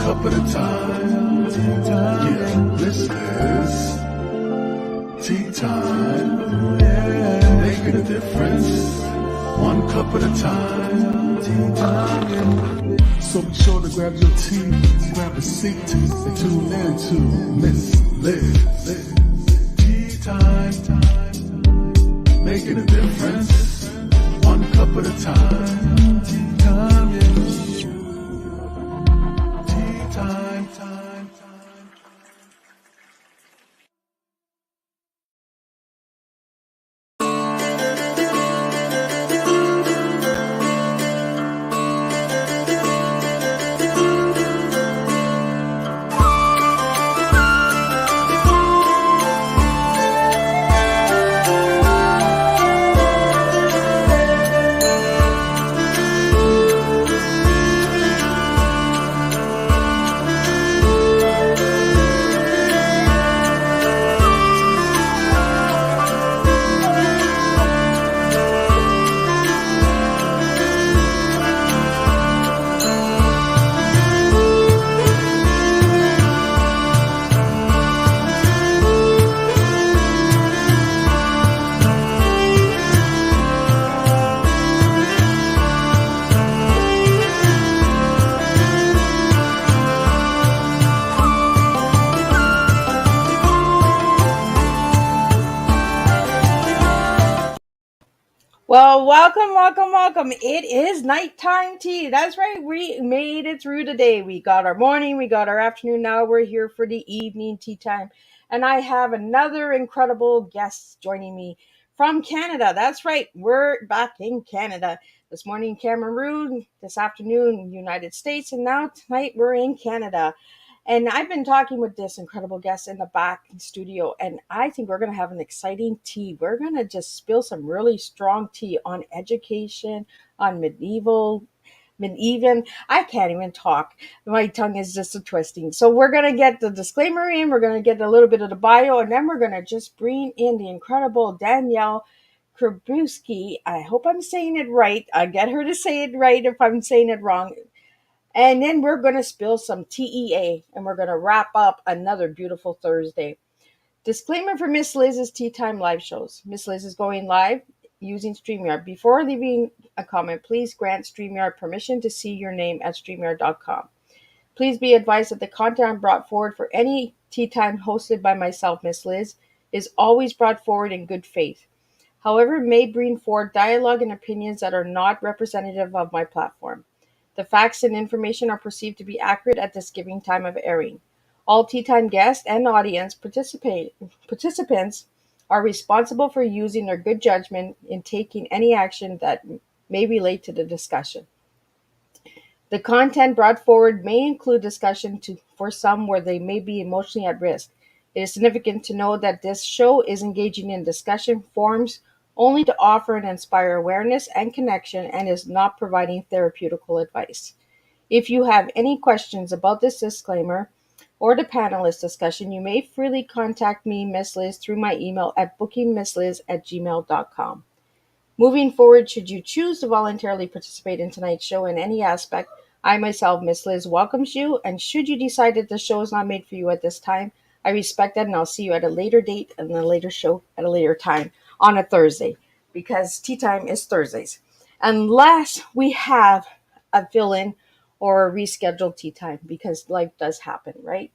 cup at a time. Yeah, this is tea time. Yeah, making a difference. One cup at a time. Tea time. So be sure to grab your tea, grab a seat, and tune in to Miss Liz. Tea time. Making a difference. One cup at a time. Tea time, yeah. Tea time. Well, welcome. It is nighttime tea. That's right. We made it through the day. We got our morning, we got our afternoon. Now we're here for the evening tea time. And I have another incredible guest joining me from Canada. That's right. We're back in Canada. This morning, Cameroon, this afternoon, United States, and now tonight we're in Canada. And I've been talking with this incredible guest in the back studio, and I think we're going to have an exciting tea. We're going to just spill some really strong tea on education, on medieval. I can't even talk. My tongue is just a twisting. So we're going to get the disclaimer in. We're going to get a little bit of the bio, and then we're going to just bring in the incredible Danièle Cybulskie. I hope I'm saying it right. I get her to say it right if I'm saying it wrong. And then we're going to spill some TEA, and we're going to wrap up another beautiful Thursday. Disclaimer for Miss Liz's Tea Time live shows. Miss Liz is going live using StreamYard. Before leaving a comment, please grant StreamYard permission to see your name at StreamYard.com. Please be advised that the content brought forward for any Tea Time hosted by myself, Miss Liz, is always brought forward in good faith. However, it may bring forward dialogue and opinions that are not representative of my platform. The facts and information are perceived to be accurate at this given time of airing. All Tea Time guests and audience participants are responsible for using their good judgment in taking any action that may relate to the discussion. The content brought forward may include discussion for some where they may be emotionally at risk. It is significant to know that this show is engaging in discussion forums only to offer and inspire awareness and connection and is not providing therapeutical advice. If you have any questions about this disclaimer or the panelist discussion, you may freely contact me, Miss Liz, through my email at bookingmissliz@gmail.com. Moving forward, should you choose to voluntarily participate in tonight's show in any aspect, I myself, Miss Liz, welcomes you, and should you decide that the show is not made for you at this time, I respect that, and I'll see you at a later date and a later show at a later time on a Thursday, because tea time is Thursdays, unless we have a fill-in or a rescheduled tea time, because life does happen, right?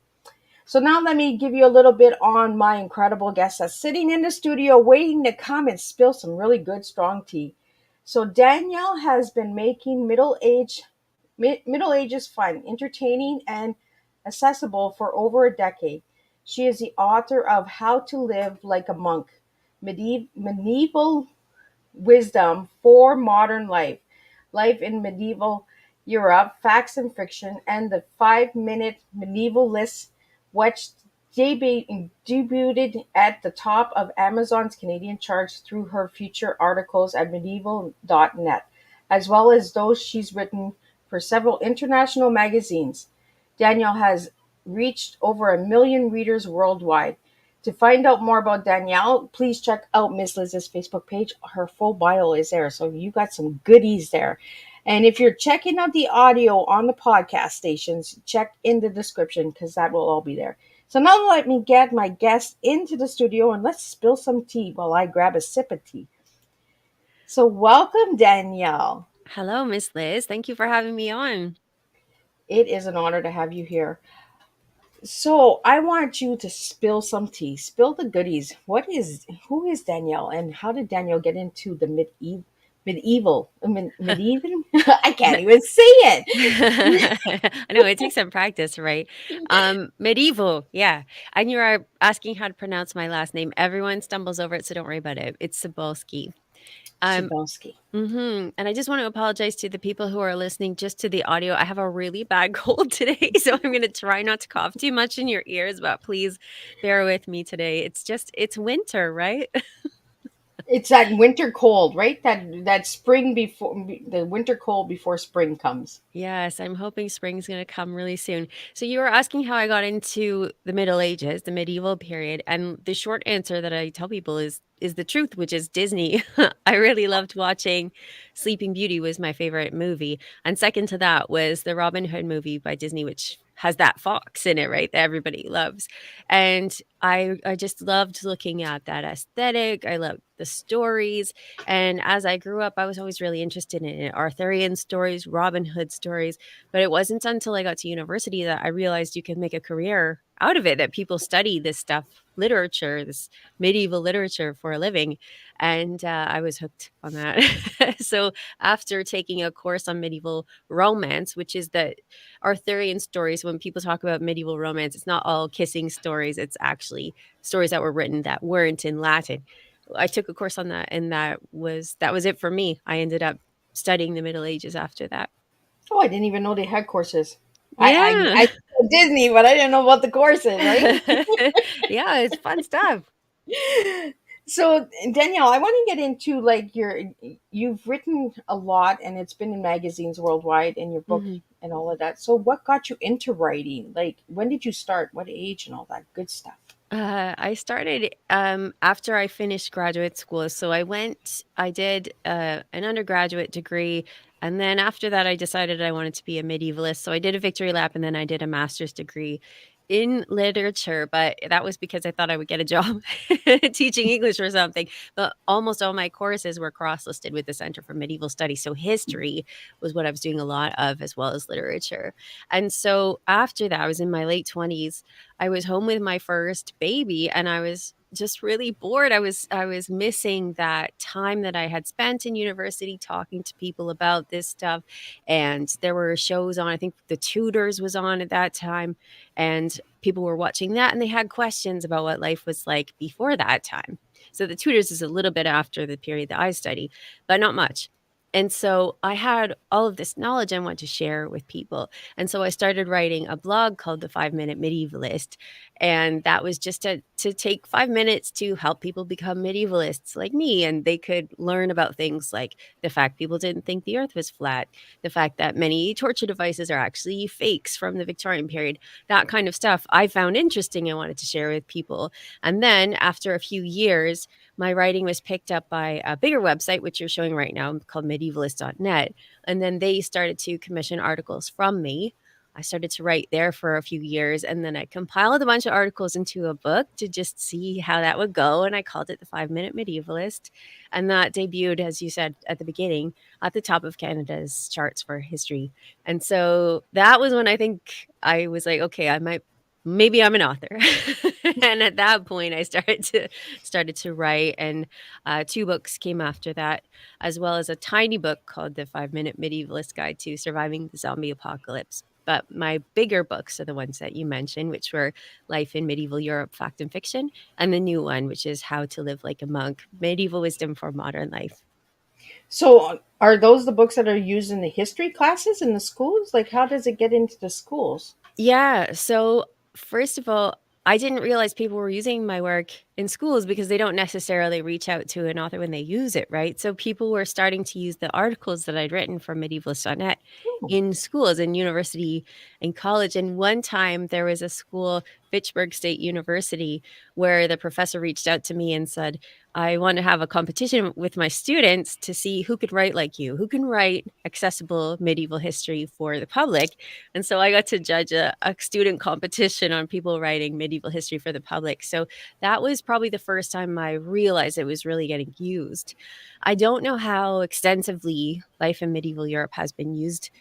So now let me give you a little bit on my incredible guest that's sitting in the studio waiting to come and spill some really good, strong tea. So Danièle has been making Middle Ages fun, entertaining, and accessible for over a decade. She is the author of How to Live Like a Monk, Medieval Wisdom for Modern Life, Life in Medieval Europe, Facts and Fiction, and the 5-minute Medieval List, which debuted at the top of Amazon's Canadian charts through her feature articles at medieval.net, as well as those she's written for several international magazines. Danièle has reached over 1 million readers worldwide. To find out more about Danièle, please check out Miss Liz's Facebook page. Her full bio is there, so you got some goodies there. And if you're checking out the audio on the podcast stations, check in the description because that will all be there. So now let me get my guest into the studio and let's spill some tea while I grab a sip of tea. So welcome, Danielle. Hello, Miss Liz. Thank you for having me on. It is an honor to have you here. So I want you to spill some tea, spill the goodies. Who is Danielle, and how did Danielle get into the medieval? I can't even say it. I know it takes some practice, right? Medieval, yeah. And you are asking how to pronounce my last name. Everyone stumbles over it, so don't worry about it. It's Cybulskie. Um, Cybulskie. And I just want to apologize to the people who are listening just to the audio. I have a really bad cold today, so I'm going to try not to cough too much in your ears, but please bear with me today. It's winter, right? It's that winter cold, right? That spring before the winter cold before spring comes. Yes, I'm hoping spring's going to come really soon. So you were asking how I got into the Middle Ages, the medieval period, and the short answer that I tell people is the truth, which is Disney. I really loved watching Sleeping Beauty was my favorite movie, and second to that was the Robin Hood movie by Disney, which has that fox in it, right? That everybody loves. And I just loved looking at that aesthetic. I loved the stories. And as I grew up, I was always really interested in it. Arthurian stories, Robin Hood stories. But it wasn't until I got to university that I realized you can make a career out of it, that people study this stuff, literature, this medieval literature for a living. And I was hooked on that. So after taking a course on medieval romance, which is the Arthurian stories, when people talk about medieval romance, it's not all kissing stories. It's actually stories that were written that weren't in Latin. I took a course on that, and that was it for me. I ended up studying the Middle Ages after that. Oh, I didn't even know they had courses. Yeah. I know Disney, but I didn't know about the courses, right? Yeah, it's fun stuff. So Danielle, I want to get into like you've written a lot and it's been in magazines worldwide and your book Mhm. and all of that. So what got you into writing? Like when did you start? What age and all that good stuff? I started after I finished graduate school. So I did an undergraduate degree. And then after that, I decided I wanted to be a medievalist. So I did a victory lap and then I did a master's degree in literature. But that was because I thought I would get a job teaching English or something. But almost all my courses were cross listed with the Center for Medieval Studies. So history was what I was doing a lot of, as well as literature. And so after that, I was in my late 20s. I was home with my first baby and I was just really bored. I was missing that time that I had spent in university talking to people about this stuff. And there were shows on, I think The Tudors was on at that time, and people were watching that and they had questions about what life was like before that time. So The Tudors is a little bit after the period that I study, but not much. And so I had all of this knowledge I want to share with people. And so I started writing a blog called The 5 Minute Medievalist. And that was just to take 5 minutes to help people become medievalists like me. And they could learn about things like the fact people didn't think the earth was flat, the fact that many torture devices are actually fakes from the Victorian period, that kind of stuff I found interesting. I wanted to share with people. And then after a few years, my writing was picked up by a bigger website, which you're showing right now, called medievalist.net. And then they started to commission articles from me. I started to write there for a few years, and then I compiled a bunch of articles into a book to just see how that would go. And I called it The 5 Minute Medievalist. And that debuted, as you said at the beginning, at the top of Canada's charts for history. And so that was when I think I was like, okay, maybe I'm an author. And at that point I started to write, and two books came after that, as well as a tiny book called The 5 Minute Medievalist Guide to Surviving the Zombie Apocalypse. But my bigger books are the ones that you mentioned, which were Life in Medieval Europe, Fact and Fiction, and the new one, which is How to Live Like a Monk, Medieval Wisdom for Modern Life. So are those the books that are used in the history classes in the schools? Like how does it get into the schools? Yeah. So, first of all, I didn't realize people were using my work in schools because they don't necessarily reach out to an author when they use it, right? So, people were starting to use the articles that I'd written for medievalist.net Oh. in schools, in university and college. And one time there was a school, Fitchburg State University, where the professor reached out to me and said, I want to have a competition with my students to see who could write like you, who can write accessible medieval history for the public. And so I got to judge a student competition on people writing medieval history for the public. So that was probably the first time I realized it was really getting used. I don't know how extensively life in medieval Europe has been used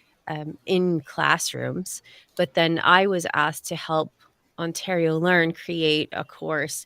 in classrooms, but then I was asked to help OntarioLearn create a course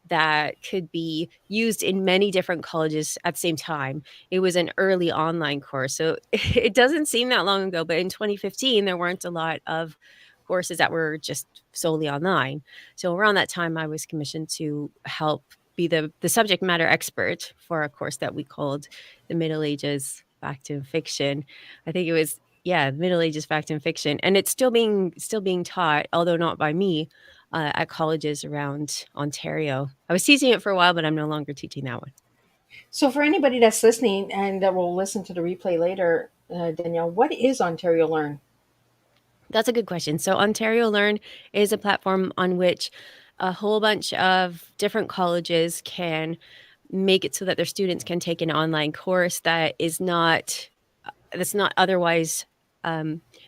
that could be used in many different colleges at the same time. It was an early online course. So it doesn't seem that long ago, but in 2015, there weren't a lot of courses that were just solely online. So around that time, I was commissioned to help be the subject matter expert for a course that we called the Middle Ages Fact and Fiction. I think it was, yeah, Middle Ages Fact and Fiction, and it's still being taught, although not by me, at colleges around Ontario. I was teaching it for a while, but I'm no longer teaching that one. So, for anybody that's listening and that will listen to the replay later, Danielle, what is Ontario Learn? That's a good question. So OntarioLearn is a platform on which a whole bunch of different colleges can make it so that their students can take an online course that's not otherwise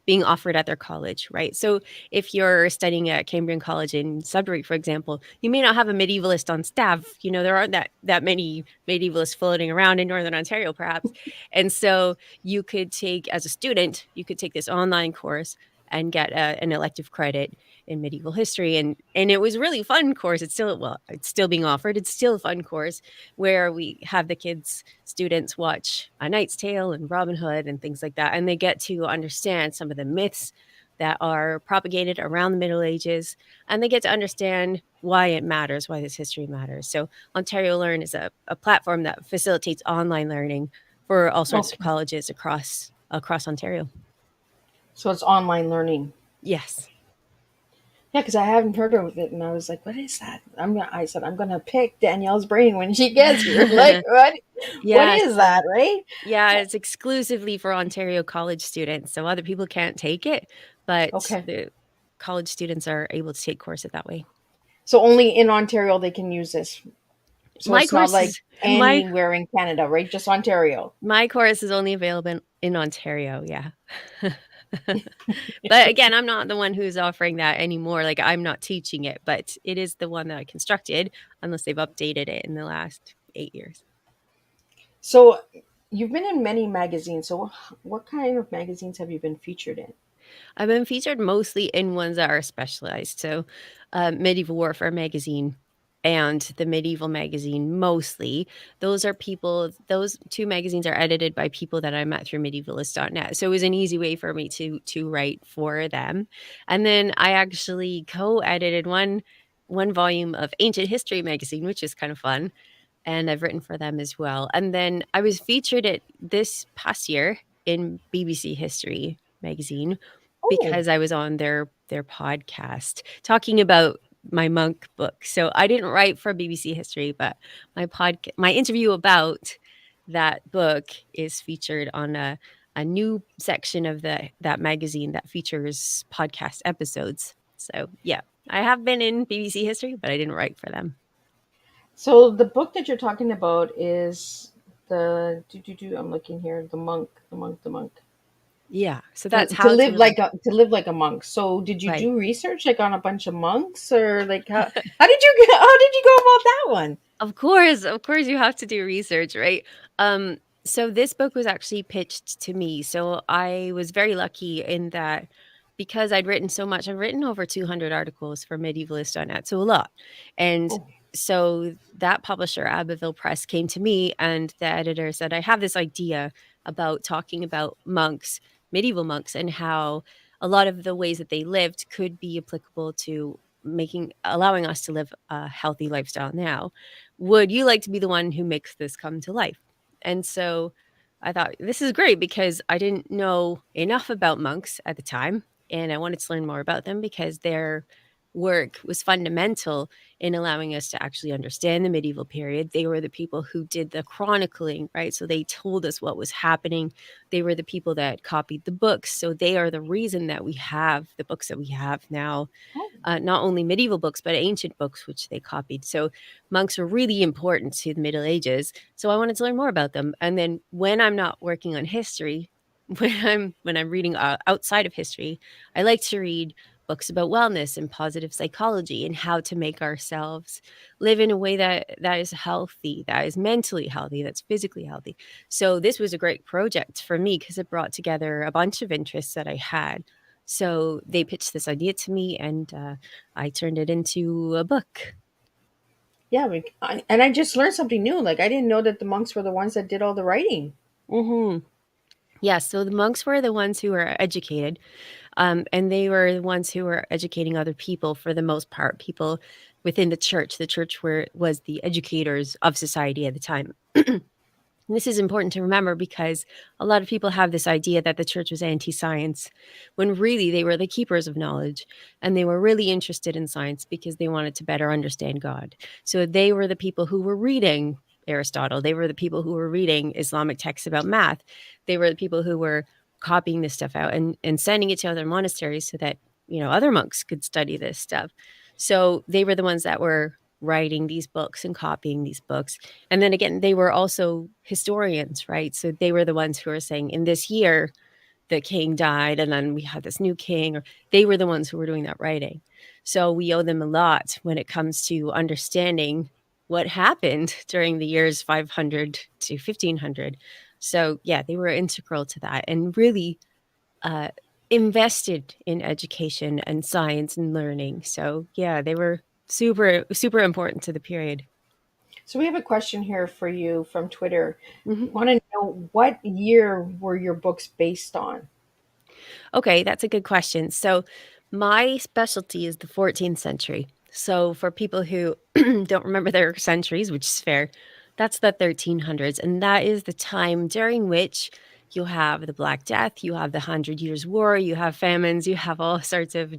being offered at their college, right? So if you're studying at Cambrian College in Sudbury, for example, you may not have a medievalist on staff. There aren't that many medievalists floating around in Northern Ontario, perhaps. And so you could take, as a student, you could take this online course and get an elective credit in medieval history. And it was a really fun course. It's still being offered. It's still a fun course where we have the students watch A Knight's Tale and Robin Hood and things like that. And they get to understand some of the myths that are propagated around the Middle Ages. And they get to understand why it matters, why this history matters. So OntarioLearn is a platform that facilitates online learning for all sorts of Okay. colleges across Ontario. So, it's online learning. Yes. Yeah, because I haven't heard of it, and I was like, "What is that?" I said, "I'm gonna pick Danielle's brain when she gets here." Like, what? What Yes. is that, right? Yeah, it's exclusively for Ontario college students, so other people can't take it, but Okay. the college students are able to take courses that way. So only in Ontario they can use this. So My it's not course like is my anywhere in Canada, right? Just Ontario. my course is only available in Ontario, yeah. But again, I'm not the one who's offering that anymore. Like, I'm not teaching it, but it is the one that I constructed, unless they've updated it in the last 8 years. So you've been in many magazines. So what kind of magazines have you been featured in? I've been featured mostly in ones that are specialized. So, Medieval Warfare magazine and the Medieval magazine mostly. Those two magazines are edited by people that I met through medievalist.net. So it was an easy way for me to write for them. And then I actually co-edited one volume of Ancient History magazine, which is kind of fun. And I've written for them as well. And then I was featured this past year in BBC History magazine Oh, because I was on their podcast talking about my monk book. So I didn't write for BBC History, but my interview about that book is featured on a new section of that magazine that features podcast episodes. So yeah, I have been in BBC History, but I didn't write for them. so the book that you're talking about is I'm looking here, the monk. Yeah, so To, that's to how to live live like to live like a monk. So did you right. do research like on a bunch of monks, or like how did you go about that one? Of course you have to do research, right? So this book was actually pitched to me. So I was very lucky in that because I'd written so much, I've written over 200 articles for medievalist.net, so a lot. And Oh, so that publisher, Abbeville Press, came to me and the editor said, I have this idea about talking about monks, medieval monks, and how a lot of the ways that they lived could be applicable to allowing us to live a healthy lifestyle now. Would you like to be the one who makes this come to life? And so I thought, this is great because I didn't know enough about monks at the time. And I wanted to learn more about them because they're work was fundamental in allowing us to actually understand the medieval period. They were the people who did the chronicling, right? So they told us what was happening. They were the people that copied the books. So they are the reason that we have the books that we have now, Oh, not only medieval books, but ancient books, which they copied. So monks were really important to the Middle Ages. So I wanted to learn more about them. And then when I'm not working on history, when I'm reading outside of history, I like to read books about wellness and positive psychology and how to make ourselves live in a way that is healthy, that is mentally healthy, that's physically healthy. So this was a great project for me because it brought together a bunch of interests that I had. So they pitched this idea to me, and I turned it into a book. yeah. And I just learned something new. Like, I didn't know that the monks were the ones that did all the writing. Hmm. Yeah, so the monks were the ones who were educated, and they were the ones who were educating other people for the most part, people within the church. The church was the educators of society at the time. And this is important to remember because a lot of people have this idea that the church was anti science, when really they were the keepers of knowledge. And they were really interested in science because they wanted to better understand God. So they were the people who were reading Aristotle. They were the people who were reading Islamic texts about math. They were the people who were copying this stuff out and sending it to other monasteries so that, other monks could study this stuff. So they were the ones that were writing these books and copying these books. And then again, they were also historians, right? So they were the ones who were saying, in this year, the king died, and then we had this new king, or they were the ones who were doing that writing. So we owe them a lot when it comes to understanding what happened during the years 500 to 1500. So yeah, they were integral to that and really uh, invested in education and science and learning. So yeah, they were super, super important to the period. So we have a question here for you from Twitter. Mhm. We want to know, what year were your books based on? Okay, that's a good question. So, my specialty is the 14th century. So, for people who don't remember their centuries, which is fair, that's the 1300s. And that is the time during which you have the Black Death, you have the Hundred Years' War, you have famines, you have all sorts of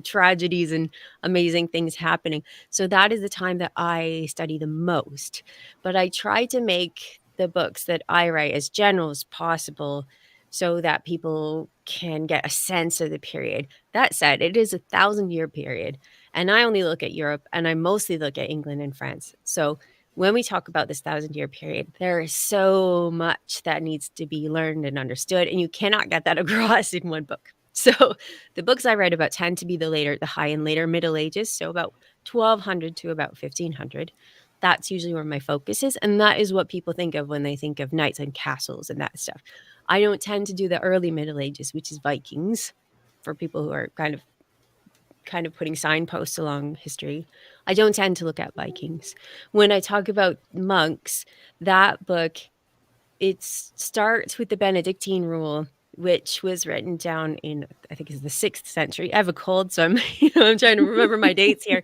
tragedies and amazing things happening. So that is the time that I study the most. But I try to make the books that I write as general as possible so that people can get a sense of the period. That said, it is a 1,000-year period, and I only look at Europe, and I mostly look at England and France. So when we talk about this 1,000-year period, there is so much that needs to be learned and understood, and you cannot get that across in one book. So the books I write about tend to be the high and later Middle Ages, so about 1,200 to about 1,500. That's usually where my focus is, and that is what people think of when they think of knights and castles and that stuff. I don't tend to do the early Middle Ages, which is Vikings, for people who are kind of putting signposts along history. I don't tend to look at Vikings. When I talk about monks, that book, it starts with the Benedictine rule, which was written down in, I think it's the 6th century. I have a cold, so I'm I'm trying to remember my dates here.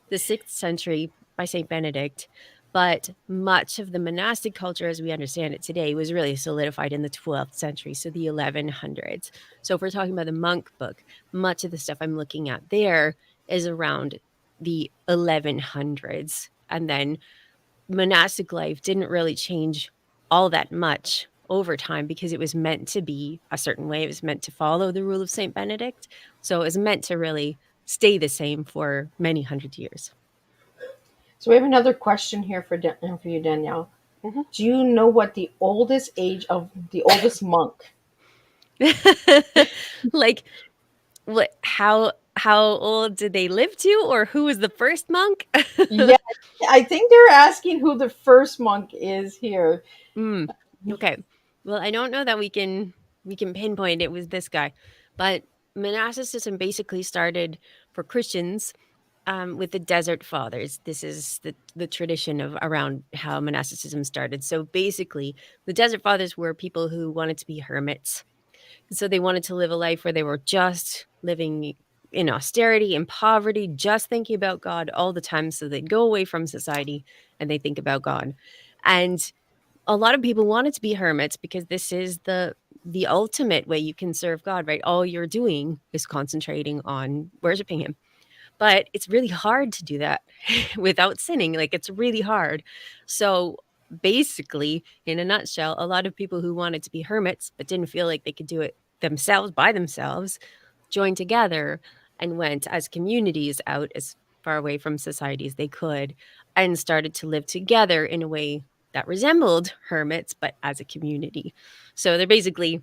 The 6th century by Saint Benedict. But much of the monastic culture as we understand it today was really solidified in the 12th century, so the 1100s. So if we're talking about the monk book, much of the stuff I'm looking at there is around the 1100s. And then monastic life didn't really change all that much over time because it was meant to be a certain way. It was meant to follow the rule of Saint Benedict. So it was meant to really stay the same for many hundred years. So we have another question here for you, Danielle. Do you know what the oldest age of the oldest monk? Like, what? How old did they live to, or who was the first monk? Yeah, I think they're asking who the first monk is here. Mm, okay. Well, I don't know that we can pinpoint it was this guy, but monasticism basically started for Christians with the Desert Fathers. This is the tradition of around how monasticism started. So basically, the Desert Fathers were people who wanted to be hermits. So they wanted to live a life where they were just living in austerity and poverty, just thinking about God all the time. So they'd go away from society and they think about God. And a lot of people wanted to be hermits because this is the ultimate way you can serve God, right? All you're doing is concentrating on worshiping him. But it's really hard to do that without sinning. Like, it's really hard. So basically, in a nutshell, a lot of people who wanted to be hermits but didn't feel like they could do it themselves by themselves joined together and went as communities out as far away from society as they could and started to live together in a way that resembled hermits, but as a community. So they're basically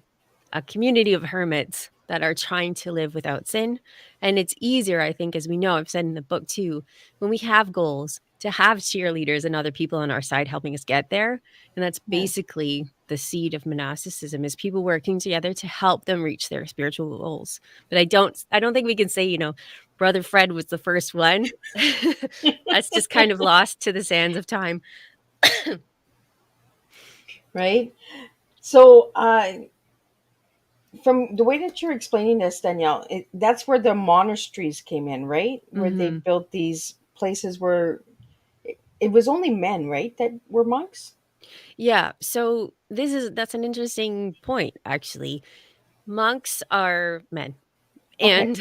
a community of hermits that are trying to live without sin. And it's easier, I think, as we know, I've said in the book too, when we have goals to have cheerleaders and other people on our side helping us get there. And that's Yeah. basically the seed of monasticism, is people working together to help them reach their spiritual goals. But I don't think we can say, Brother Fred was the first one. That's just kind of lost to the sands of time. Right. So, from the way that you're explaining this, Danielle, that's where the monasteries came in, right? Where they Mhm. built these places where it was only men, right, that were monks. Yeah, so that's an interesting point, actually. Monks are men. Okay. And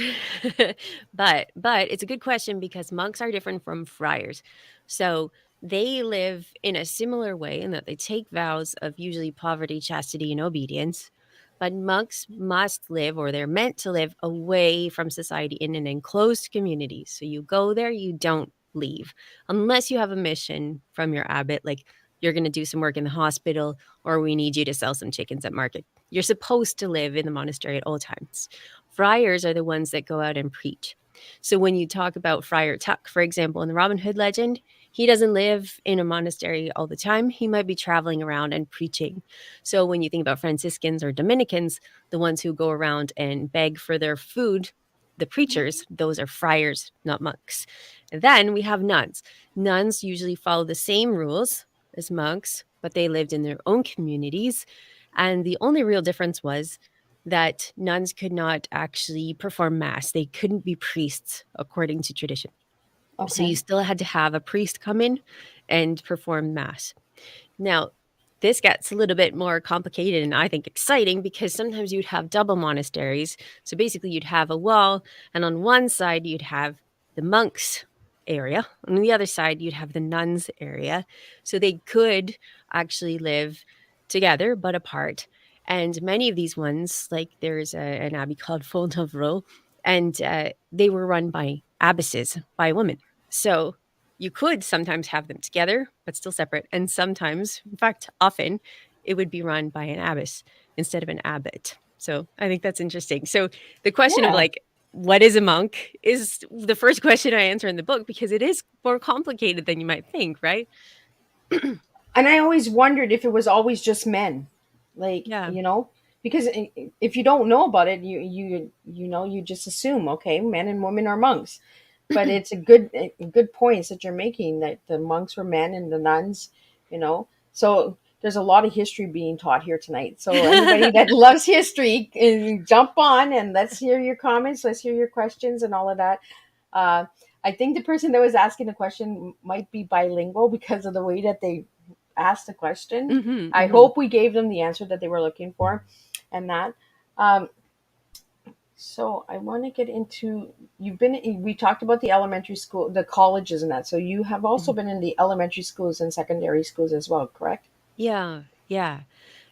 but it's a good question because monks are different from friars. So they live in a similar way in that they take vows of usually poverty, chastity, and obedience. But monks must live, or they're meant to live, away from society in an enclosed community. So you go there, you don't leave unless you have a mission from your abbot, like you're going to do some work in the hospital, or we need you to sell some chickens at market. You're supposed to live in the monastery at all times. Friars are the ones that go out and preach. So when you talk about Friar Tuck, for example, in the Robin Hood legend, he doesn't live in a monastery all the time. He might be traveling around and preaching. So when you think about Franciscans or Dominicans, the ones who go around and beg for their food, the preachers, those are friars, not monks. And then we have nuns. Nuns usually follow the same rules as monks, but they lived in their own communities. And the only real difference was that nuns could not actually perform mass. They couldn't be priests according to tradition. So you Okay. still had to have a priest come in and perform mass. Now, this gets a little bit more complicated and I think exciting because sometimes you'd have double monasteries. So basically, you'd have a wall, and on one side, you'd have the monks area. On the other side, you'd have the nuns area. So they could actually live together but apart. And many of these ones, like there's an abbey called Fontevraud, and they were run by abbesses, by women. So you could sometimes have them together, but still separate. And sometimes, in fact, often, it would be run by an abbess instead of an abbot. So I think that's interesting. So the question of Yeah. like, what is a monk is the first question I answer in the book because it is more complicated than you might think, right? And I always wondered if it was always just men, like, Yeah. because if you don't know about it, you just assume, okay, men and women are monks. But it's a good points that you're making, that the monks were men and the nuns, so there's a lot of history being taught here tonight. So anybody that loves history can jump on and let's hear your comments, let's hear your questions and all of that. uh, I think the person that was asking the question might be bilingual because of the way that they asked the question. Hmm. I Hmm. hope we gave them the answer that they were looking for, and that. Um, so I want to get into, we talked about the elementary school, the colleges and that. So you have also been in the elementary schools and secondary schools as well, correct? Yeah, yeah.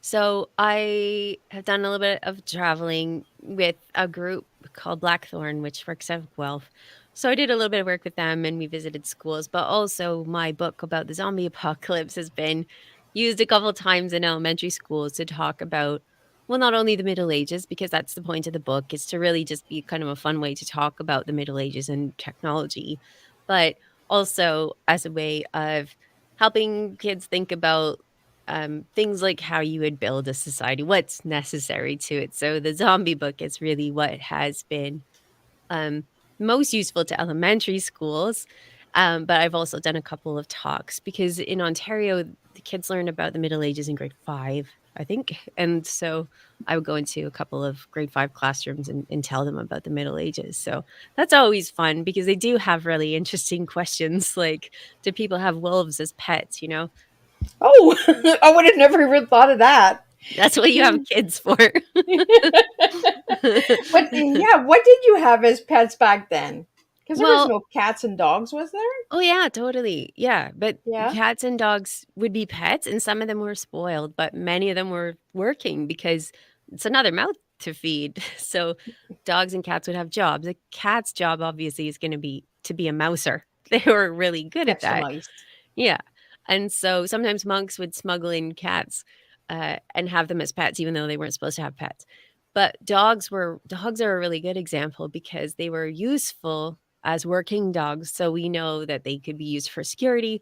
So I have done a little bit of traveling with a group called Blackthorn, which works out of Guelph. So I did a little bit of work with them and we visited schools, but also my book about the zombie apocalypse has been used a couple of times in elementary schools to talk about, well, not only the Middle Ages, because that's the point of the book, is to really just be kind of a fun way to talk about the Middle Ages and technology, but also as a way of helping kids think about things like how you would build a society, what's necessary to it. So the zombie book is really what has been um, most useful to elementary schools. But I've also done a couple of talks because in Ontario, the kids learn about the Middle Ages in grade 5, I think. And so I would go into a couple of grade 5 classrooms and tell them about the Middle Ages. So that's always fun because they do have really interesting questions like, do people have wolves as pets? Oh, I would have never even thought of that. That's what you have kids for. But yeah, what did you have as pets back then? Because there was Well, no cats and dogs, was there? oh yeah, totally. Yeah, but Yeah. cats and dogs would be pets, and some of them were spoiled, but many of them were working because it's another mouth to feed. So dogs and cats would have jobs. A cat's job obviously is going to be a mouser. They were really good at Catch the that. mice. Yeah. And so sometimes monks would smuggle in cats and have them as pets, even though they weren't supposed to have pets. But dogs are a really good example because they were useful as working dogs. So we know that they could be used for security.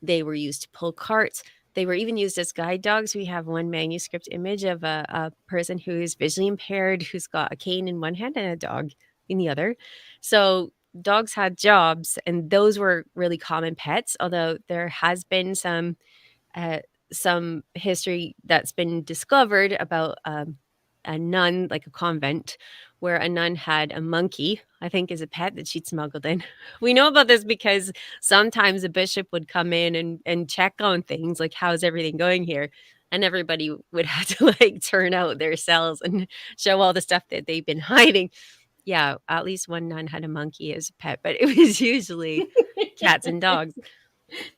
They were used to pull carts. They were even used as guide dogs. We have one manuscript image of a person who is visually impaired, who's got a cane in one hand and a dog in the other. So dogs had jobs, and those were really common pets. Although there has been uh, some history that's been discovered about a nun, like a convent, where a nun had a monkey, I think, as a pet that she'd smuggled in. We know about this because sometimes a bishop would come in and check on things like, how's everything going here? And everybody would have to like turn out their cells and show all the stuff that they've been hiding. Yeah, at least one nun had a monkey as a pet, but it was usually cats and dogs.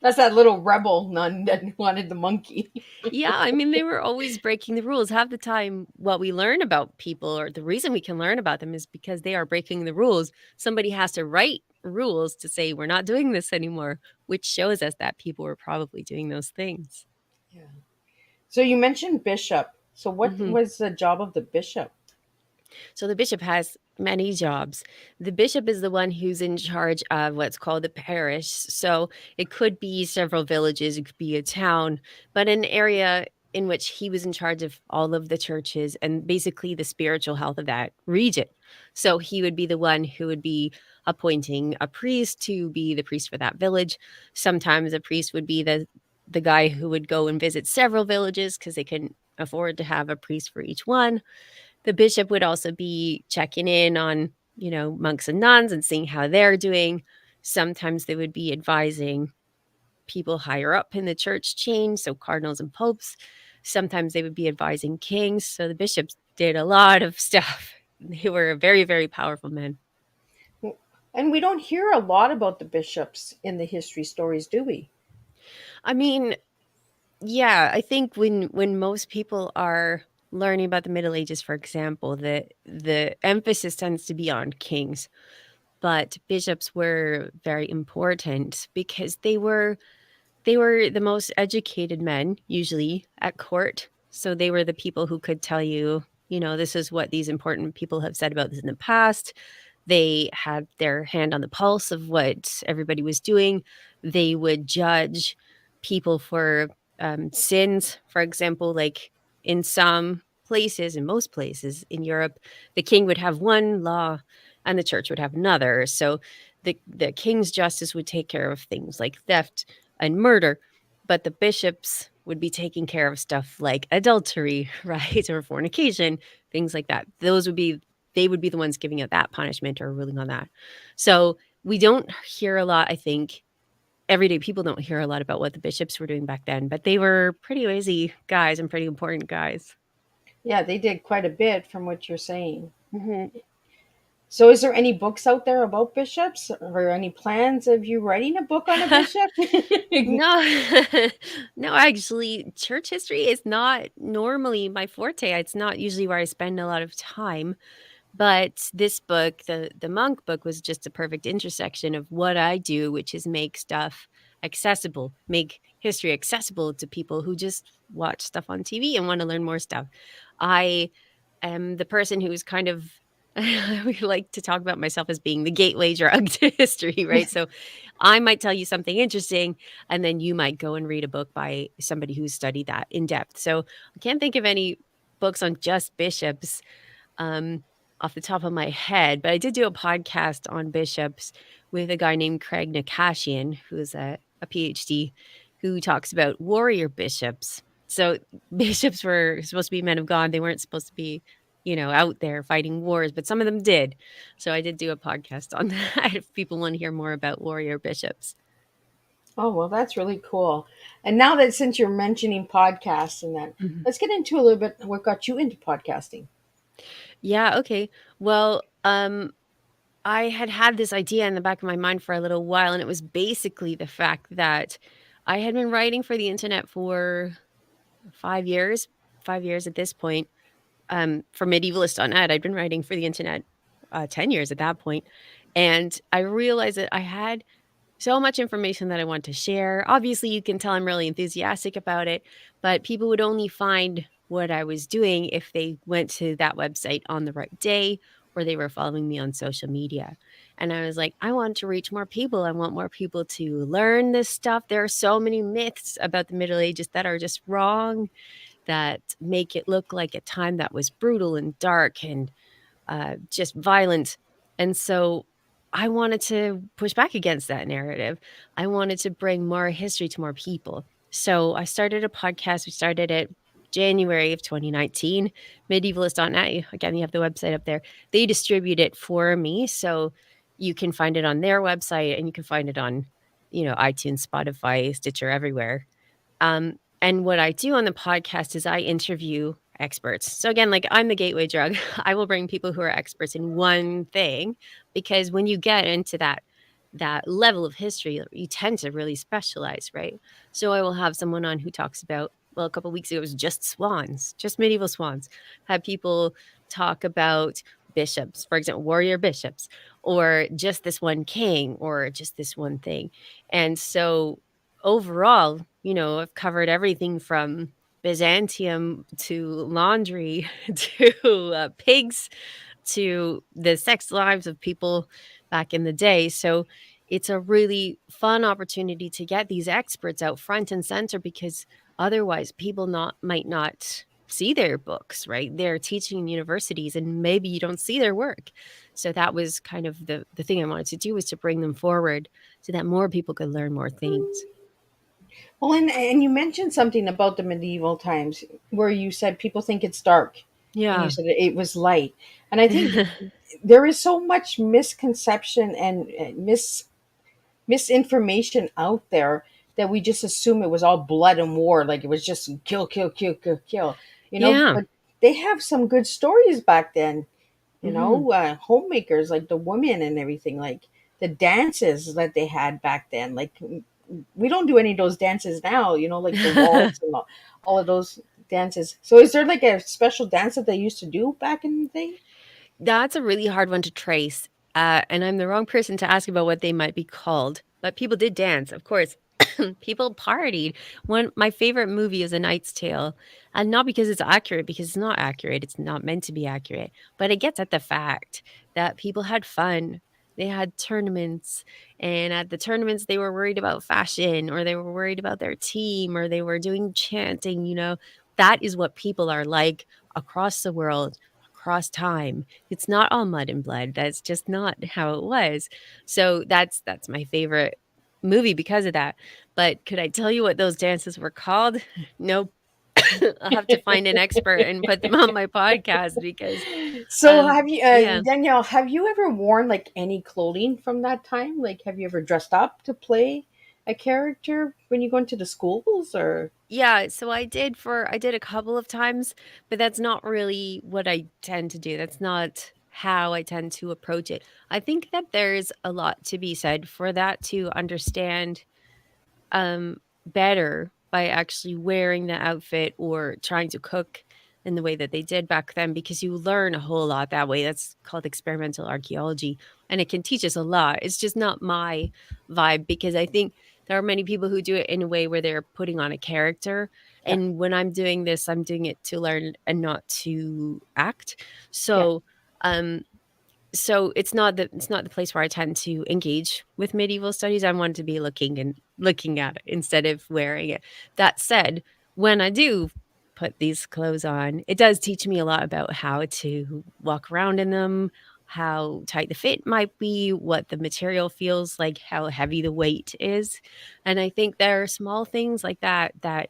That's that little rebel nun that wanted the monkey. Yeah, I mean, they were always breaking the rules. Half the time, what we learn about people, or the reason we can learn about them, is because they are breaking the rules. Somebody has to write rules to say, we're not doing this anymore, which shows us that people were probably doing those things. Yeah. So you mentioned bishop. So what Mhm. was the job of the bishop? So the bishop has many jobs. The bishop is the one who's in charge of what's called the parish. So it could be several villages, it could be a town, but an area in which he was in charge of all of the churches and basically the spiritual health of that region. So he would be the one who would be appointing a priest to be the priest for that village. Sometimes a priest would be the guy who would go and visit several villages because they couldn't afford to have a priest for each one. The bishop would also be checking in on, monks and nuns and seeing how they're doing. Sometimes they would be advising people higher up in the church chain, so cardinals and popes. Sometimes they would be advising kings. So the bishops did a lot of stuff. They were very, very powerful men. And we don't hear a lot about the bishops in the history stories, do we? I mean, yeah, I think when most people are learning about the Middle Ages, for example, the emphasis tends to be on kings. But bishops were very important because they were the most educated men usually at court. So they were the people who could tell you, this is what these important people have said about this in the past. They had their hand on the pulse of what everybody was doing. They would judge people for sins. For example, like in some places, in most places in Europe, the king would have one law and the church would have another. So the king's justice would take care of things like theft and murder, but the bishops would be taking care of stuff like adultery, right, or fornication, things like that. They would be the ones giving out that punishment or ruling on that. So we don't hear a lot, I think. Everyday people don't hear a lot about what the bishops were doing back then, but they were pretty lazy guys and pretty important guys. Yeah, they did quite a bit from what you're saying. Hmm. So is there any books out there about bishops or any plans of you writing a book on a bishop? No, no, actually, church history is not normally my forte. It's not usually where I spend a lot of time. But this book, the monk book, was just a perfect intersection of what I do, which is make stuff accessible, make history accessible to people who just watch stuff on TV and want to learn more stuff. I am the person who's kind of we like to talk about myself as being the gateway drug to history, right? So I might tell you something interesting, and then you might go and read a book by somebody who's studied that in depth. So I can't think of any books on just bishops um, off the top of my head, but I did do a podcast on bishops with a guy named Craig Nakashian, who's a PhD, who talks about warrior bishops. So bishops were supposed to be men of God. They weren't supposed to be, out there fighting wars, but some of them did. So I did do a podcast on that if people want to hear more about warrior bishops. Oh, well, that's really cool. And now that since you're mentioning podcasts and that, Mhm. let's get into a little bit what got you into podcasting. Yeah, okay. Well, I had this idea in the back of my mind for a little while, and it was basically the fact that I had been writing for the internet for 5 years, 5 years at this point. For medievalist.net, I'd been writing for the internet, 10 years at that point, and I realized that I had so much information that I want to share. Obviously, you can tell I'm really enthusiastic about it, but people would only find what I was doing if they went to that website on the right day or they were following me on social media. And I was like, I want to reach more people. I want more people to learn this stuff. There are so many myths about the Middle Ages that are just wrong, that make it look like a time that was brutal and dark and just violent. And so I wanted to push back against that narrative. I wanted to bring more history to more people. So I started a podcast. We started it January of 2019. Medievalist.net. Again, you have the website up there. They distribute it for me. So you can find it on their website and you can find it on, iTunes, Spotify, Stitcher, everywhere. And what I do on the podcast is I interview experts. So again, like I'm the gateway drug. I will bring people who are experts in one thing, because when you get into that level of history, you tend to really specialize, right? So I will have someone on who talks about, well, a couple of weeks ago it was just swans, just medieval swans. Had people talk about bishops, for example, warrior bishops, or just this one king, or just this one thing. And so overall, I've covered everything from Byzantium to laundry to pigs to the sex lives of people back in the day. So it's a really fun opportunity to get these experts out front and center, because otherwise people might not see their books, right? They're teaching in universities and maybe you don't see their work. So that was kind of the thing I wanted to do, was to bring them forward so that more people could learn more things. Well, and you mentioned something about the medieval times where you said people think it's dark, and you Yeah. said it was light. And I think there is so much misconception and misinformation out there that we just assume it was all blood and war, like it was just kill, kill, kill, kill, kill. Yeah. But they have some good stories back then. Mhm. Homemakers, like the women and everything, like the dances that they had back then. Like we don't do any of those dances now, like the waltz and all of those dances. So is there like a special dance that they used to do back in the day? That's a really hard one to trace, and I'm the wrong person to ask about what they might be called, but people did dance, of course. People partied. One my favorite movie is A Knight's Tale, and not because it's accurate, because it's not accurate, it's not meant to be accurate, but it gets at the fact that people had fun. They had tournaments, and at the tournaments, they were worried about fashion, or they were worried about their team, or they were doing chanting. That is what people are like across the world, across time. It's not all mud and blood. That's just not how it was. So that's my favorite movie because of that. But could I tell you what those dances were called? Nope. I'll have to find an expert and put them on my podcast because So have you, yeah. Danielle, have you ever worn like any clothing from that time? Like, have you ever dressed up to play a character when you go into the schools or? Yeah, so I did a couple of times, but that's not really what I tend to do. That's not how I tend to approach it. I think that there's a lot to be said for that, to understand better by actually wearing the outfit or trying to cook in the way that they did back then, because you learn a whole lot that way. That's called experimental archaeology, and it can teach us a lot. It's just not my vibe, because I think there are many people who do it in a way where they're putting on a character. Yeah, And when I'm doing this, I'm doing it to learn and not to act. yeah, Um, so it's not the place where I tend to engage with medieval studies. I want to be looking at it instead of wearing it. That said, when I do put these clothes on, it does teach me a lot about how to walk around in them, how tight the fit might be, what the material feels like, how heavy the weight is. And I think there are small things like that that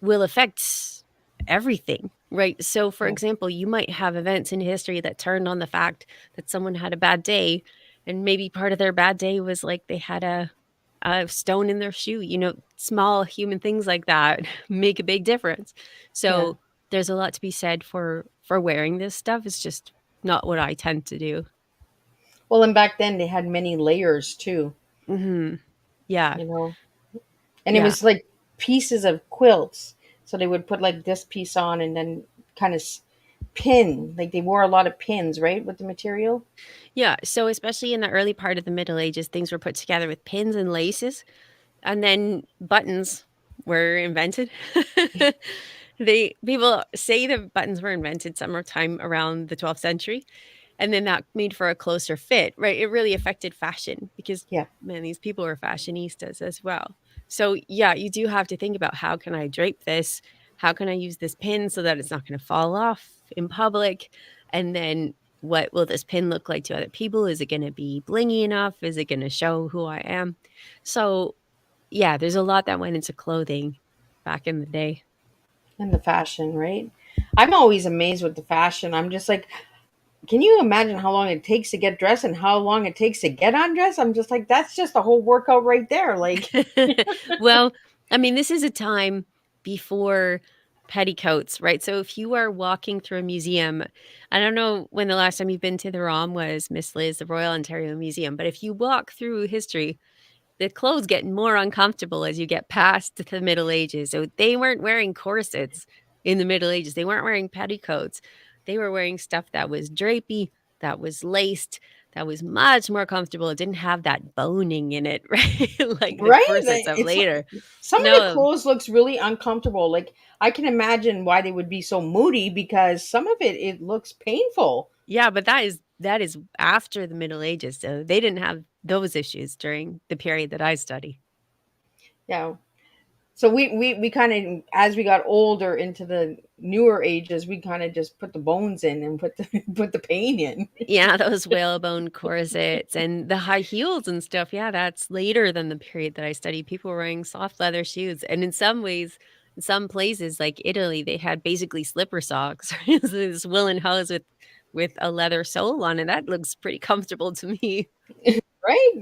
will affect everything, right? So, for yeah, example, you might have events in history that turned on the fact that someone had a bad day, and maybe part of their bad day was like they had a stone in their shoe. Small human things like that make a big difference. yeah. So, there's a lot to be said for wearing this stuff. It's just not what I tend to do. Well, and back then they had many layers too, Hmm. Yeah. you know, and it Yeah. was like pieces of quilts. So they would put like this piece on and then kind of pin, like they wore a lot of pins, right, with the material. Yeah. So, especially in the early part of the Middle Ages, things were put together with pins and laces, and then buttons were invented. People say the buttons were invented sometime around the 12th century, and then that made for a closer fit, right? It really affected fashion because, Yeah, man, these people were fashionistas as well. So, yeah, you do have to think about, how can I drape this? How can I use this pin so that it's not going to fall off in public? And then what will this pin look like to other people? Is it going to be blingy enough? Is it going to show who I am? So, yeah, there's a lot that went into clothing back in the day. and the fashion, right? I'm always amazed with the fashion. I'm just like, can you imagine how long it takes to get dressed and how long it takes to get undressed? I'm just like, that's just a whole workout right there. Like, Well, I mean, this is a time before petticoats, right? So if you are walking through a museum, I don't know when the last time you've been to the ROM was, Miss Liz, the Royal Ontario Museum, but if you walk through history, the clothes get more uncomfortable as you get past the Middle Ages. So they weren't wearing corsets in the Middle Ages. They weren't wearing petticoats. They were wearing stuff that was drapey, that was laced, that was much more comfortable. It didn't have that boning in it, right? Like the right? corsets of It's later. some of the No, clothes looks really uncomfortable. Like I can imagine why they would be so moody because some of it looks painful. yeah, but that is after the Middle Ages. So they didn't have those issues during the period that I study. Yeah. So we kind of, as we got older into the newer ages, we kind of just put the bones in and put the put the pain in. Yeah, those whalebone corsets and the high heels and stuff. Yeah, that's later than the period that I studied. People were wearing soft leather shoes. And in some ways, in some places like Italy, they had basically slipper socks. So this woolen hose with a leather sole on it. That looks pretty comfortable to me. Right?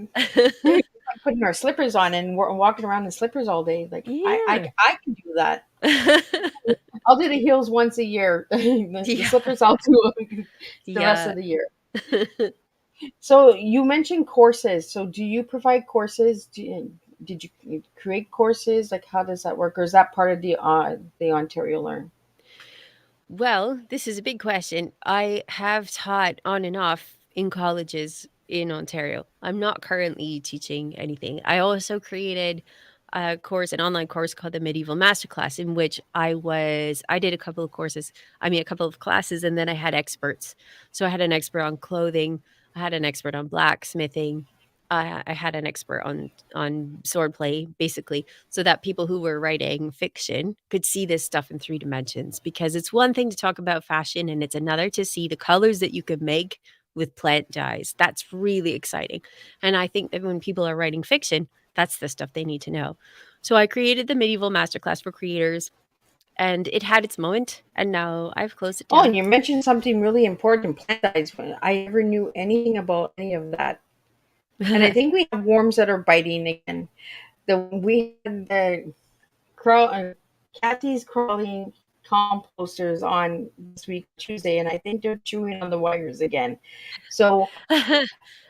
We were like putting our slippers on and we're walking around in slippers all day. Like Yeah. I can do that. I'll do the heels once a year. The Yeah. slippers I'll do the rest Yeah. of the year. So you mentioned courses. So do you provide courses? Did you create courses? Like how does that work, or is that part of the Ontario Learn? Well, this is a big question. I have taught on and off in colleges in Ontario. I'm not currently teaching anything. I also created a course, an online course called the Medieval Masterclass, in which I did a couple of courses, a couple of classes, and then I had experts. So I had an expert on clothing, I had an expert on blacksmithing, I had an expert on swordplay, basically, so that people who were writing fiction could see this stuff in 3 dimensions, because it's one thing to talk about fashion and it's another to see the colors that you could make with plant dyes. That's really exciting. And I think that when people are writing fiction, that's the stuff they need to know. So I created the Medieval Masterclass for creators, and it had its moment, and now I've closed it Oh, down. and you mentioned something really important, plant dyes. I never knew anything about any of that. And I think we have worms that are biting again. We had the Kathy's crawling composters on this week Tuesday, and I think they're chewing on the wires again. So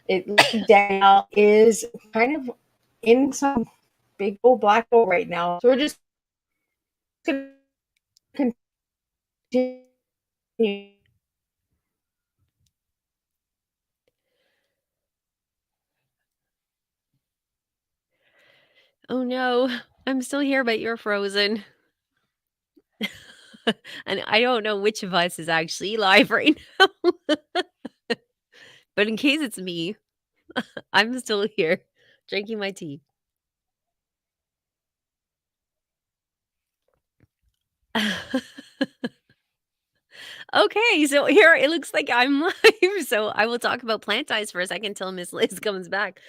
it looks like Danielle is kind of in some big old black hole right now. So we're just going to continue. Oh no, I'm still here, but you're frozen. And I don't know which of us is actually live right now. But in case it's me, I'm still here drinking my tea. Okay, so here it looks like I'm live. So I will talk about plant eyes for a second until Miss Liz comes back.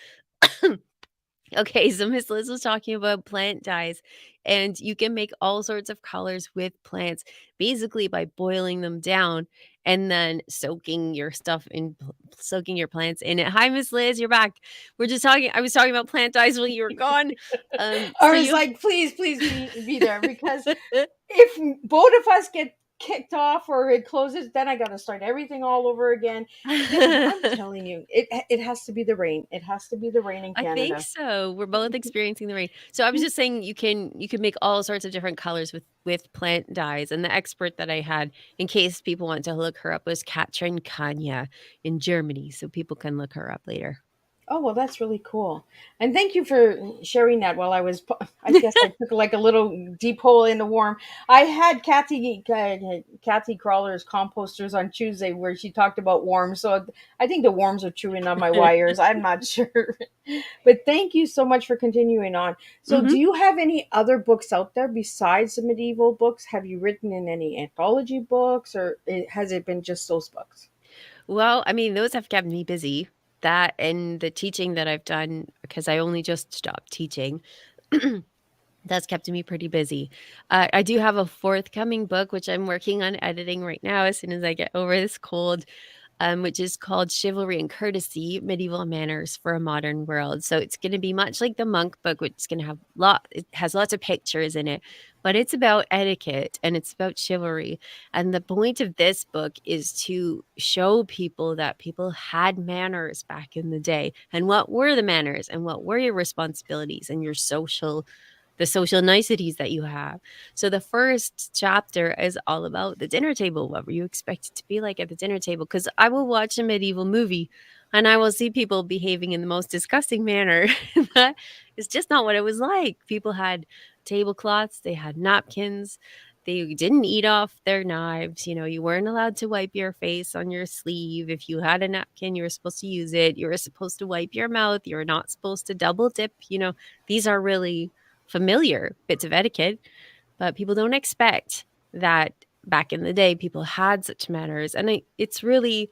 Okay, so Miss Liz was talking about plant dyes, and you can make all sorts of colors with plants basically by boiling them down and then soaking your plants in it. Hi, Miss Liz, you're back. I was talking about plant dyes while you were gone. I So was you like, please, please be there because if both of us get kicked off or it closes, then I got to start everything all over again. I'm telling you, it has to be the rain. It has to be the rain in I think Canada. so. We're both experiencing the rain. So I was just saying you can make all sorts of different colors with plant dyes. And the expert that I had, in case people want to look her up, was Katrin Kanya in Germany. So people can look her up later. Oh, well, that's really cool. And thank you for sharing that while I guess I took like a little deep hole in the warm. I had Kathy Crawler's composters on Tuesday where she talked about worms. So I think the worms are chewing on my wires. I'm not sure. But thank you so much for continuing on. So Hmm. do you have any other books out there besides the medieval books? Have you written in any anthology books or has it been just those books? Well, I mean, those have kept me busy. That and the teaching that I've done, because I only just stopped teaching. That's kept me pretty busy. I do have a forthcoming book, which I'm working on editing right now as soon as I get over this cold, which is called Chivalry and Courtesy: Medieval Manners for a Modern World. So it's going to be much like the monk book, which is going to have it has lots of pictures in it, but it's about etiquette and it's about chivalry. And the point of this book is to show people that people had manners back in the day, and what were the manners and what were your responsibilities and your the social niceties that you have. So the first chapter is all about the dinner table. What were you expected to be like at the dinner table? Because I will watch a medieval movie and I will see people behaving in the most disgusting manner. That is just not what it was like. People had tablecloths, they had napkins. They didn't eat off their knives. You weren't allowed to wipe your face on your sleeve. If you had a napkin, you were supposed to use it. You were supposed to wipe your mouth. You were not supposed to double dip. These are really familiar bits of etiquette, but people don't expect that back in the day people had such manners. And it's really,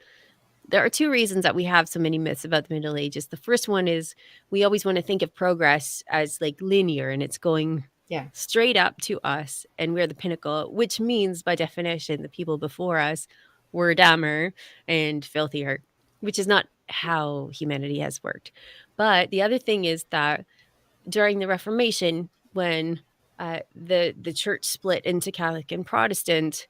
there are two reasons that we have so many myths about the Middle Ages. The first one is we always want to think of progress as like linear and it's going Yeah. straight up to us and we're the pinnacle, which means by definition the people before us were dumber and filthier, which is not how humanity has worked. But the other thing is that during the Reformation, when the church split into Catholic and Protestant,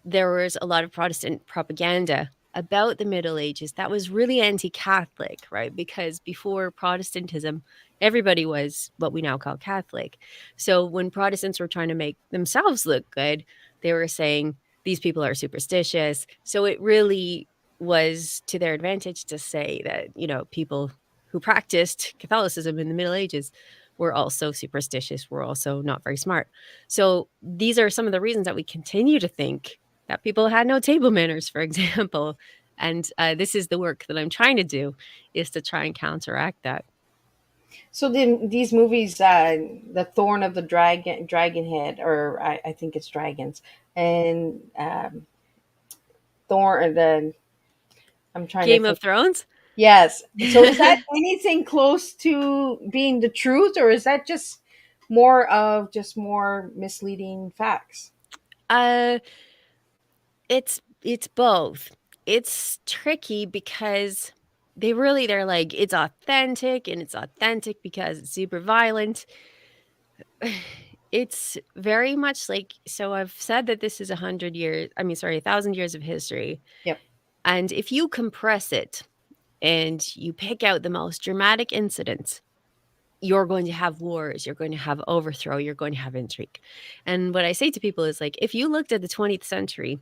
there was a lot of Protestant propaganda about the Middle Ages that was really anti-Catholic, right? Because before Protestantism, everybody was what we now call Catholic. So when Protestants were trying to make themselves look good, they were saying these people are superstitious. So it really was to their advantage to say that, people who practiced Catholicism in the Middle Ages were also superstitious, were also not very smart. So these are some of the reasons that we continue to think that people had no table manners, for example. And this is the work that I'm trying to do, is to try and counteract that. So then these movies, the Thorn of the Dragon Head, or I think it's dragons, and Thorn. The I'm trying to Game think. of Thrones? Yes. So is that anything close to being the truth, or is that just more misleading facts? uh, it's both. It's tricky because they're like, it's authentic and it's authentic because it's super violent. It's very much like, so I've said that this is 100 years, I mean, sorry, 1,000 years of history. Yep. And if you compress it and you pick out the most dramatic incidents, you're going to have wars, you're going to have overthrow, you're going to have intrigue. And what I say to people is like, if you looked at the 20th century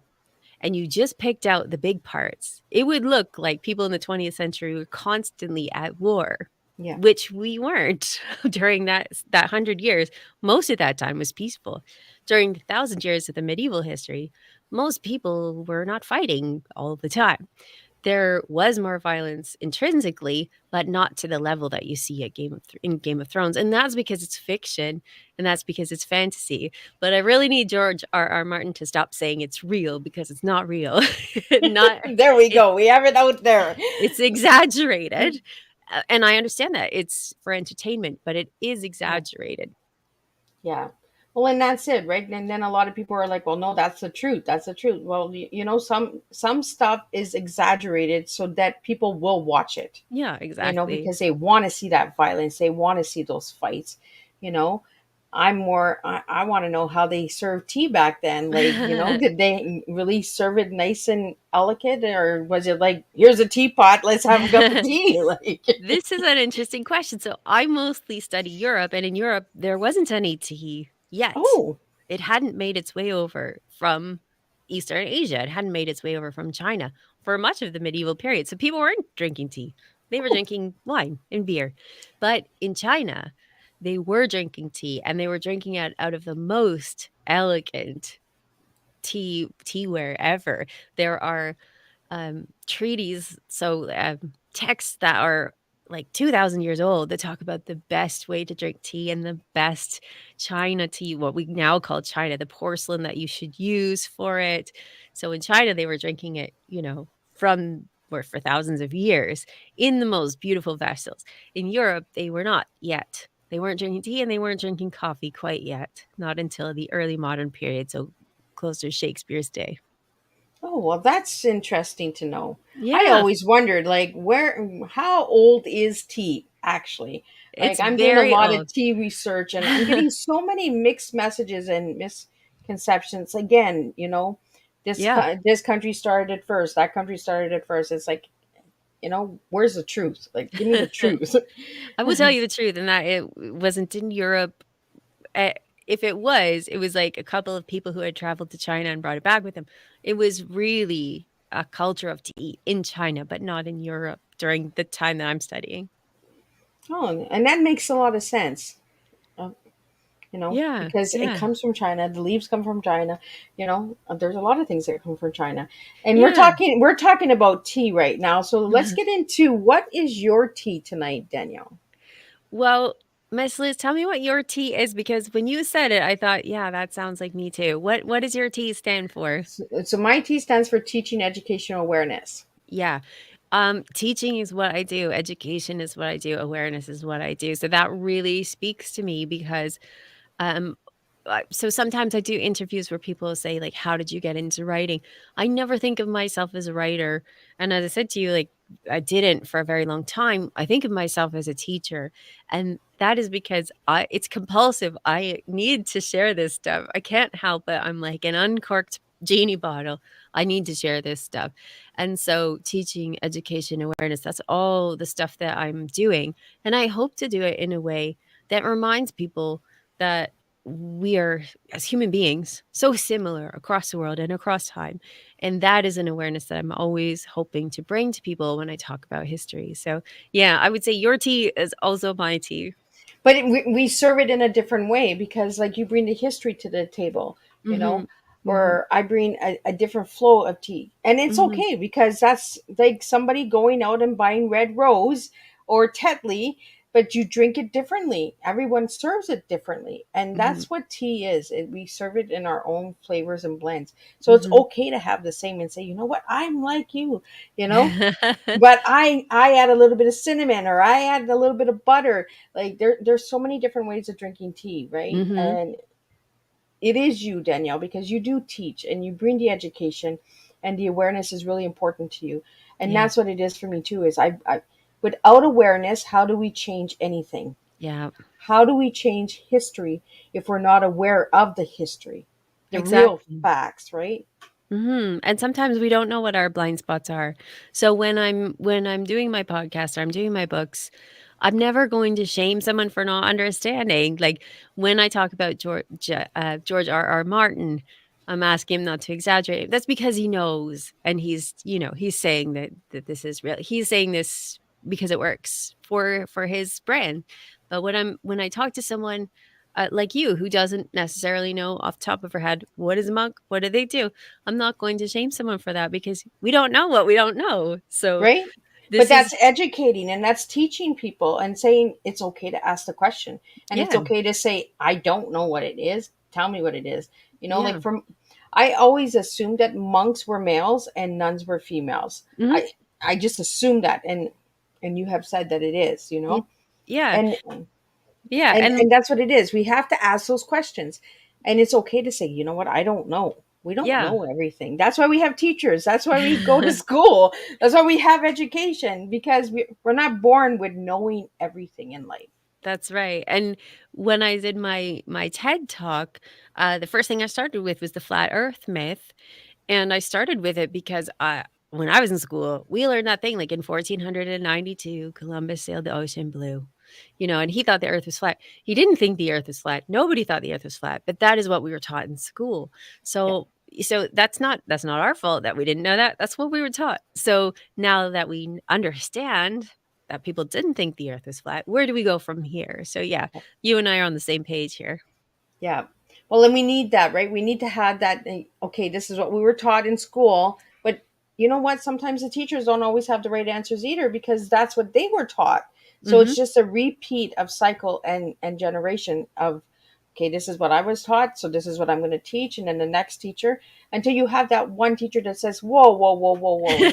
and you just picked out the big parts, it would look like people in the 20th century were constantly at war, Yeah. which we weren't during that 100 years. Most of that time was peaceful. During the 1,000 years of the medieval history, most people were not fighting all the time. There was more violence intrinsically, but not to the level that you see at in Game of Thrones, and that's because it's fiction, and that's because it's fantasy. But I really need George R. Martin to stop saying it's real, because it's not real. Not There we it, go. We have it out there. it's exaggerated, and I understand that it's for entertainment, but it is Yeah. exaggerated. Yeah. Well, and that's it, right? And then a lot of people are like, "Well, no, that's the truth. That's the truth." Well, some stuff is exaggerated so that people will watch it, Yeah, exactly. because they want to see that violence, they want to see those fights, you know. I want to know how they served tea back then. Like, did they really serve it nice and elegant, or was it like, here's a teapot, let's have a cup of tea? Like, This is an interesting question. So I mostly study Europe, and in Europe, there wasn't any tea yet. oh, It hadn't made its way over from Eastern Asia. It hadn't made its way over from China for much of the medieval period. So people weren't drinking tea. They were oh, drinking wine and beer. But in China, they were drinking tea, and they were drinking it out of the most elegant teaware ever. There are treaties, so texts that are like 2,000 years old that talk about the best way to drink tea and the best China tea, what we now call China, the porcelain that you should use for it. So in China, they were drinking it, from or for thousands of years in the most beautiful vessels. In Europe, they were not yet. They weren't drinking tea and they weren't drinking coffee quite yet, not until the early modern period, so closer to Shakespeare's day. oh, well, that's interesting to know. I Yeah, always wondered, like, how old is tea actually? Like, it's I'm doing a very lot of old. tea research, and I'm getting so many mixed messages and misconceptions. Again, Yeah. this country started it first, that country started it first. It's like, where's the truth? Like, give me the truth. I will tell you the truth in that it wasn't in Europe. Eh, if it was like a couple of people who had traveled to China and brought it back with them. It was really a culture of tea in China, but not in Europe during the time that I'm studying. Oh, and that makes a lot of sense. Uh, Yeah, because it yeah, comes from China. The leaves come from China. There's a lot of things that come from China, and we're yeah. talking about tea right now. So let's get into what is your tea tonight, Danielle. Well, Miss Liz, tell me what your T is because when you said it, I thought, yeah, that sounds like me too. What does your T stand for? So my T stands for teaching educational awareness. Yeah. Teaching is what I do, education is what I do, awareness is what I do. So that really speaks to me because um so sometimes I do interviews where people say like, how did you get into writing? I never think of myself as a writer, and as I said to you, like, I didn't for a very long time. I think of myself as a teacher, and that is because it's compulsive. I need to share this stuff. I can't help it. I'm like an uncorked genie bottle. I need to share this stuff. And so teaching, education, awareness, that's all the stuff that I'm doing, and I hope to do it in a way that reminds people that we are, as human beings, so similar across the world and across time. And that is an awareness that I'm always hoping to bring to people when I talk about history. So, yeah, I would say your tea is also my tea. But we serve it in a different way because, like, you bring the history to the table, you know, Mhm. Mhm. or I bring a different flow of tea. And it's Mhm. okay because that's like somebody going out and buying Red Rose or Tetley, but you drink it differently. Everyone serves it differently. And Mhm. that's what tea is. We serve it in our own flavors and blends. So it's Mhm. okay to have the same and say, you know what, I'm like you know? But I add a little bit of cinnamon, or I add a little bit of butter. Like, there's so many different ways of drinking tea, right? Mhm. And it is you, Danielle, because you do teach and you bring the education, and the awareness is really important to you. And Yeah. that's what it is for me too. Is I without awareness, how do we change anything? Yeah. How do we change history if we're not aware of the history, the real Exactly. facts, right? And sometimes we don't know what our blind spots are. So when I'm doing my podcast or I'm doing my books, I'm never going to shame someone for not understanding. Like when I talk about George R. R. Martin, I'm asking him not to exaggerate. That's because he knows, and he's saying that this is real. He's saying this because it works for his brand. But when I talk to someone like you who doesn't necessarily know off the top of her head what is a monk, what do they do, I'm not going to shame someone for that because we don't know what we don't know. So Right? But this is that's educating, and that's teaching people and saying it's okay to ask the question, and it's yeah, okay to say, I don't know what it is. Tell me what it is. Like, yeah. I always assumed that monks were males and nuns were females. Mhm. I just assumed that, and you have said that it is, Y yeah, and yeah, and that's what it is. We have to ask those questions, and it's okay to say, you know what, I don't know. We don't yeah. know everything. That's why we have teachers. That's why we go to school. That's why we have education, because we're not born with knowing everything in life. That's right. And when I did my TED talk, the first thing I started with was the flat Earth myth, and I started with it because when I was in school, we learned that thing like in 1492, Columbus sailed the ocean blue, and he thought the Earth was flat. He didn't think the Earth was flat. Nobody thought the Earth was flat, but that is what we were taught in school. Yeah. So that's not our fault that we didn't know that. That's what we were taught. So now that we understand that people didn't think the Earth was flat, where do we go from here? So yeah, you and I are on the same page here. Yeah. Well, and we need that, right? We need to have that. Okay, this is what we were taught in school. But you know what? Sometimes the teachers don't always have the right answers either because that's what they were taught. So Hmm. it's just a repeat of cycle and generation of, okay, this is what I was taught. So this is what I'm going to teach. And then the next teacher, until you have that one teacher that says, whoa, whoa, whoa, whoa, whoa,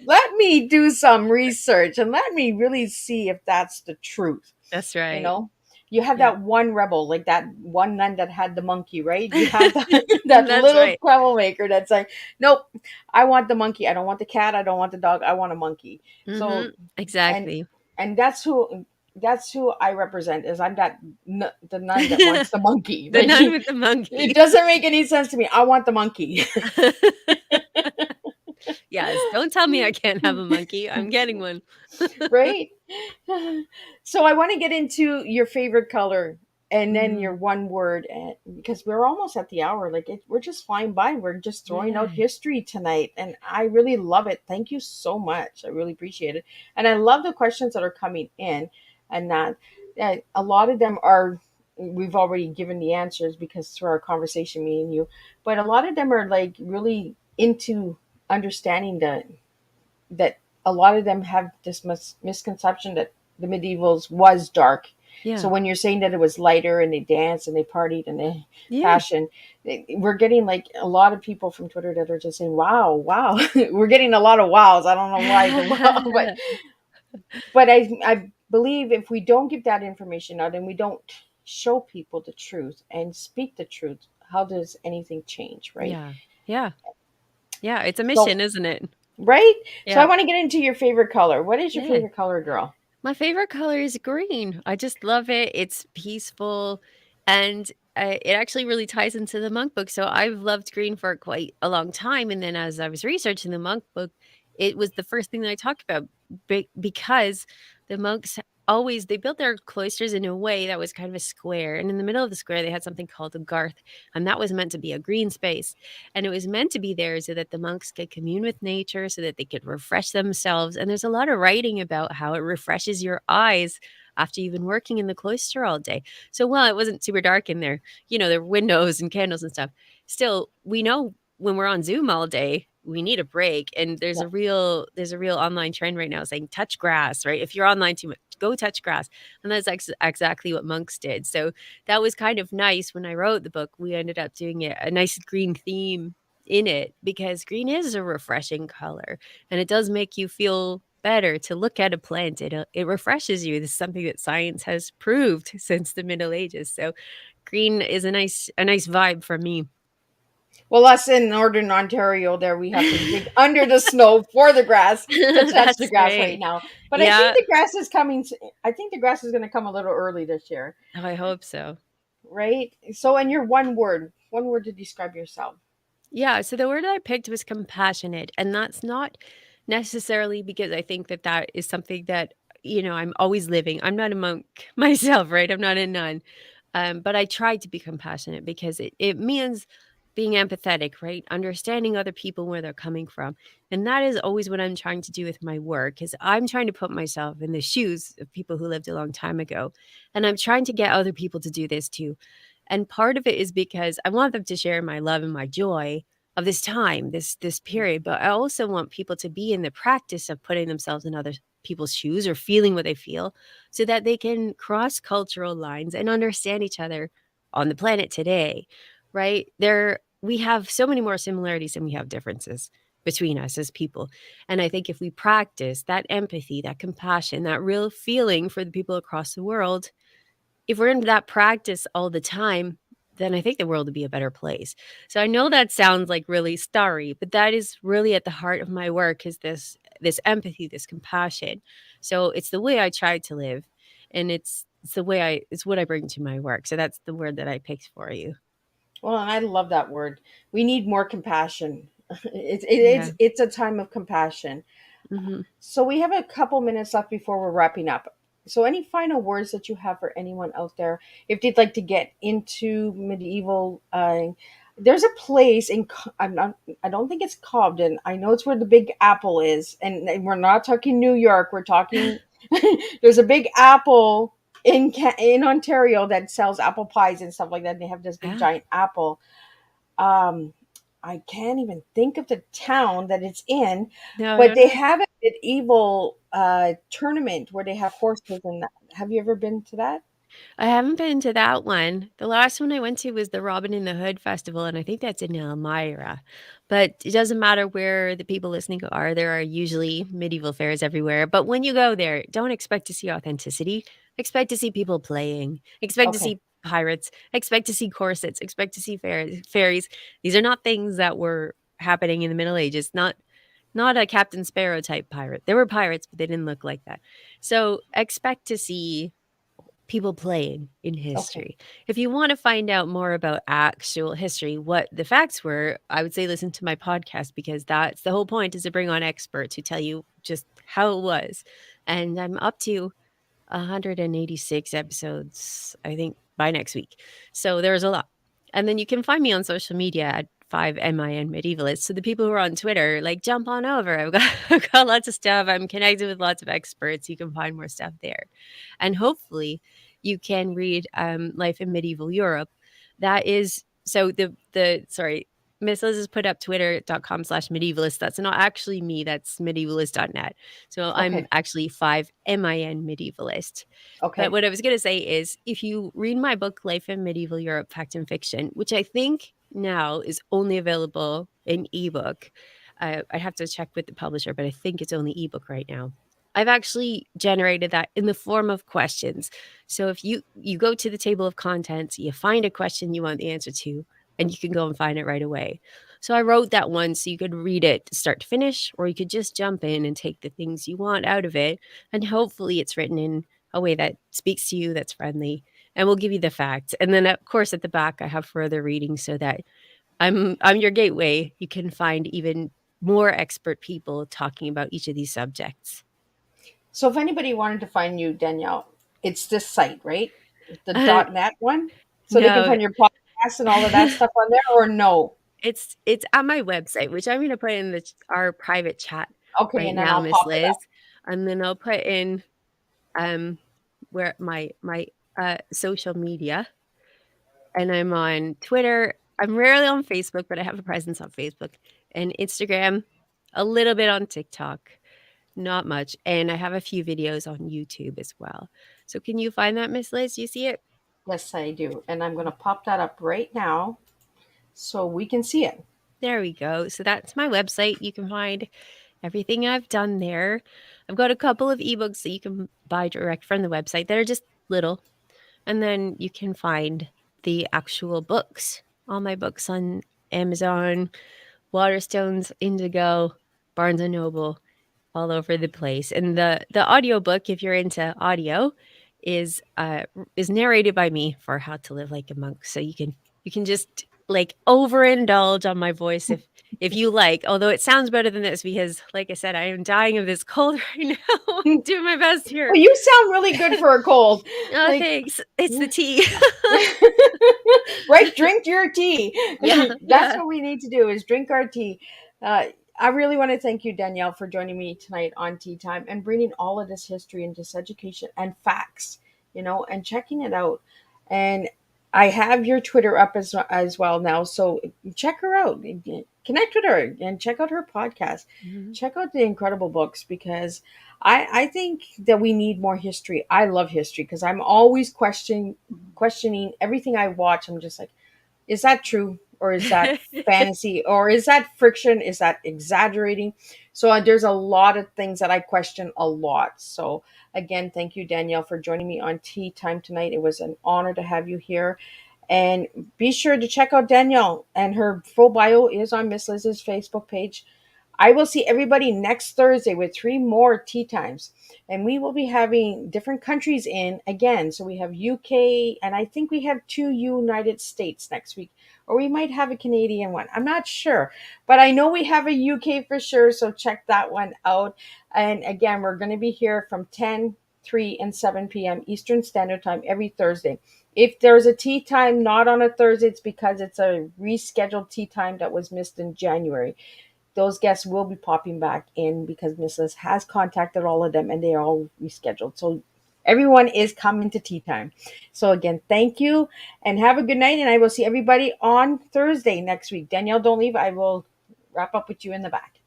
let me do some research and let me really see if that's the truth. That's You right. know, you have Yeah. that one rebel, like that one nun that had the monkey, right? You have that That's little right. troublemaker that's like, nope, I want the monkey. I don't want the cat. I don't want the dog. I want a monkey. Hmm. So, and Exactly. and that's who I represent. Is I'm the nun that wants the monkey. The Like nun with the it monkey. doesn't make any sense to me. I want the monkey, Yes, don't tell me I can't have a monkey. I'm getting one. right? So I want to get into your favorite color and then Mhm. your one word, because we're almost at the hour. Like we're just flying by. We're just throwing out Yeah. history tonight, and I really love it. Thank you so much. I really appreciate it, and I love the questions that are coming in, and that a lot of them are. We've already given the answers because through our conversation, me and you, but a lot of them are like really into understanding that a lot of them have this misconception that the medievals was dark. So Yeah. when you're saying that it was lighter and they danced and they partied and they Yeah. passion, we're getting like a lot of people from Twitter that are just saying, "Wow, wow." We're getting a lot of wows. I don't know why the wow, but I believe if we don't give that information out and we don't show people the truth and speak the truth, how does anything change, right? Yeah. Yeah. Yeah, it's a So mission, isn't it? right. So I Yeah. want to get into your favorite color. What is your Yeah. favorite color, girl? My favorite color is green. I just love it. It's peaceful, and it actually really ties into the monk book. So I've loved green for quite a long time, and then as I was researching the monk book, it was the first thing that I talked about because the monks always they built their cloisters in a way that was kind of a square, and in the middle of the square they had something called a garth, and that was meant to be a green space, and it was meant to be there so that the monks could commune with nature, so that they could refresh themselves. And there's a lot of writing about how it refreshes your eyes after you've been working in the cloister all day. So while it wasn't super dark in there, there were windows and candles and stuff. Still, we know when we're on Zoom all day, we need a break. And there's Yeah. a real online trend right now saying touch grass, right? If you're online too much, go touch grass. And that's exactly what monks did. So that was kind of nice. When I wrote the book, we ended up doing a nice green theme in it because green is a refreshing color, and it does make you feel better to look at a plant. It refreshes you. This is something that science has proved since the Middle Ages. So green is a nice vibe for me. Well, us in Northern Ontario, there we have to dig under the snow for the grass to touch the That's grass right right. now. But I think Yeah. the grass is coming. I think the grass is going to come a little early this year, Oh, I hope so. right? So, and your one word to describe yourself. Yeah, so the word I picked was compassionate, and that's not necessarily because I think that that is something that, I'm always living. I'm not a monk myself, right? I'm not a nun. But I try to be compassionate because it means being empathetic, right? Understanding other people where they're coming from. And that is always what I'm trying to do with my work is I'm trying to put myself in the shoes of people who lived a long time ago. And I'm trying to get other people to do this too. And part of it is because I want them to share my love and my joy of this time, this period, but I also want people to be in the practice of putting themselves in other people's shoes or feeling what they feel so that they can cross cultural lines and understand each other on the planet today, right? We have so many more similarities than we have differences between us as people. And I think if we practice that empathy, that compassion, that real feeling for the people across the world, if we're in that practice all the time, then I think the world would be a better place. So I know that sounds like really starry, but that is really at the heart of my work is this empathy, this compassion. So it's the way I try to live. And it's it's what I bring to my work. So that's the word that I picked for you. Well, and I love that word. We need more compassion. Yeah. It's a time of compassion. Hmm. So we have a couple minutes left before we're wrapping up. So any final words that you have for anyone out there, if they'd like to get into medieval? There's a place in I'm not. I don't think it's Cobden. I know it's where the Big Apple is, and we're not talking New York. We're talking. There's a Big Apple in Ontario that sells apple pies and stuff like that. And they have this big Ah, giant apple. Um, I can't even think of the town that it's in, no, I but don't they know. have a medieval tournament where they have horses and that. Have you ever been to that? I haven't been to that one. The last one I went to was the Robin in the Hood Festival, and I think that's in Elmira. But it doesn't matter where the people listening are, there are usually medieval fairs everywhere. But when you go there, don't expect to see authenticity. Expect to see people playing. Expect to Okay, see pirates. Expect to see corsets. Expect to see fairies. These are not things that were happening in the Middle Ages. Not a Captain Sparrow type pirate. There were pirates, but they didn't look like that. So expect to see people playing in okay, history. If you want to find out more about actual history, what the facts were, I would say listen to my podcast because that's the whole point is to bring on experts who tell you just how it was. And I'm up to 186 episodes, I think, by next week. So there's a lot. And then you can find me on social media at 5MIN Medievalist. So the people who are on Twitter, like jump on over. I've got lots of stuff. I'm connected with lots of experts. You can find more stuff there. And hopefully you can read Life in Medieval Europe. That is so the sorry, Miss Liz has put up twitter.com/medievalist. That's not actually me. That's medievalist.net. So I'm okay, actually 5MIN Medievalist. But okay. what I was going to say is if you read my book, Life in Medieval Europe, Fact and Fiction, which I think now is only available in ebook, I'd have to check with the publisher, but I think it's only ebook right now. I've actually generated that in the form of questions. So if you go to the table of contents, you find a question you want the answer to, and you can go and find it right away. So I wrote that one so you could read it start to finish, or you could just jump in and take the things you want out of it. And hopefully it's written in a way that speaks to you, that's friendly, and will give you the facts. And then of course at the back I have further reading so that I'm your gateway. You can find even more expert people talking about each of these subjects. So if anybody wanted to find you, Danielle, it's this site, right? The Uh, .net one, so they can no, find your podcast and all of that stuff on there, or no? it's at my website, which I'm gonna put in our private chat Okay, right and then now, I'll Miss pop it Liz, up. and then I'll put in um where my social media, and I'm on Twitter. I'm rarely on Facebook, but I have a presence on Facebook and Instagram, a little bit on TikTok, not much, and I have a few videos on YouTube as well. So can you find that, Miss Liz? You see it? Yes, I do, and I'm going to pop that up right now so we can see it. There we go. So that's my website. You can find everything I've done there. I've got a couple of ebooks that you can buy direct from the website that are just little. And then you can find the actual books. All my books on Amazon, Waterstones, Indigo, Barnes and Noble, all over the place. And the audiobook, if you're into audio, is narrated by me for How to Live Like a Monk. So you can just like overindulge on my voice if you like. Although it sounds better than this because, like I said, I am dying of this cold right now. Doing my best here. Well, you sound really good for a cold. Oh, Like, thanks. It's the tea. right? Drink your tea. Yeah, That's yeah. what we need to do is drink our tea. I really want to thank you, Danielle, for joining me tonight on Tea Time and bringing all of this history and this education and facts, and checking it out. And I have your Twitter up as well now, so check her out. Connect with her and check out her podcast. Mhm. Check out the incredible books because I think that we need more history. I love history because I'm always questioning everything I watch. I'm just like, is that true? Or is that fantasy? Or is that friction? Is that exaggerating? So there's a lot of things that I question a lot. So again, thank you, Danielle, for joining me on Tea Time tonight. It was an honor to have you here. And be sure to check out Danielle, and her full bio is on Miss Liz's Facebook page. I will see everybody next Thursday with 3 more tea times. And we will be having different countries in again. So we have UK, and I think we have 2 United States next week. Or we might have a Canadian one. I'm not sure. But I know we have a UK for sure. So check that one out. And again, we're going to be here from 10, 3, and 7 p.m. Eastern Standard Time every Thursday. If there's a tea time not on a Thursday, it's because it's a rescheduled tea time that was missed in January. Those guests will be popping back in because Mrs. has contacted all of them and they are all rescheduled. So everyone is coming to tea time. So again, thank you and have a good night. And I will see everybody on Thursday next week. Danielle, don't leave. I will wrap up with you in the back.